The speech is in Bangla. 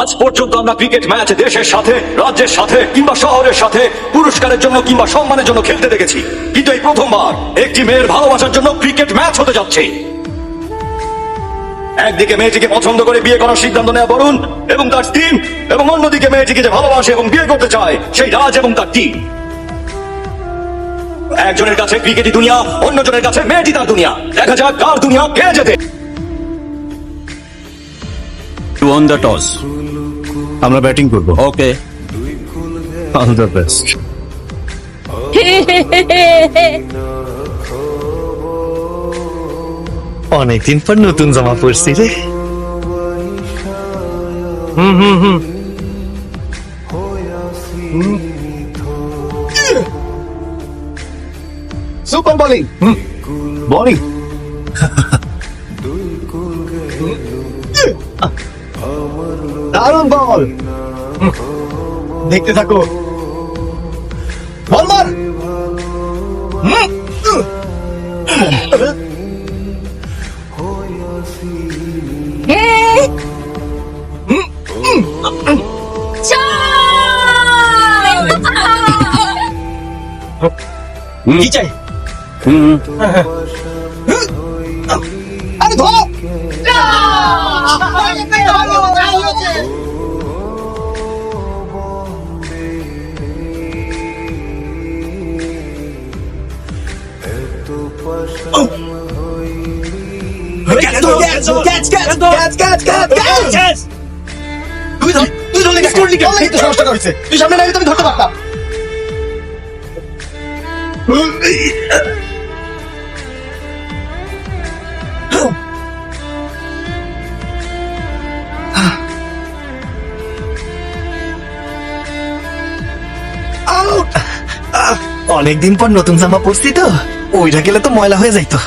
আজ পর্যন্ত আমরা ক্রিকেট ম্যাচ দেশের সাথে, রাজ্যের সাথে কিংবা শহরের সাথে পুরস্কারের জন্য কিংবা সম্মানের জন্য খেলতে দেখেছি, কিন্তু এই প্রথমবার একটি মেয়ের ভালোবাসার জন্য ক্রিকেট ম্যাচ হতে যাচ্ছে। একদিকে মেয়েটিকে পছন্দ করে বিয়ে করার সিদ্ধান্ত নেওয়া বরুণ এবং তার টিম, এবং অন্যদিকে মেয়েটিকে যে ভালোবাসে এবং বিয়ে করতে চায় সেই রাজ এবং তার টিম। একজনের কাছে ক্রিকেটই দুনিয়া, অন্যজনের কাছে মেয়েটি তার দুনিয়া। দেখা যাক কার দুনিয়া কে জেতে। You won the toss. আমরা ব্যাটিং করব। Okay. All the best. অনেকদিন পর নতুন জামা পরছি রে। সুপার বোলিং, বোলিং, দারুণ বল, দেখতে থাকো, বল মার। কি চাই? আরে ধর। তুই সামনে না তুমি ধরতে পারতাম। অনেকদিন পর নতুন জামা পরছি তো, ওইটা গেলে তো ময়লা হয়ে যাইতো।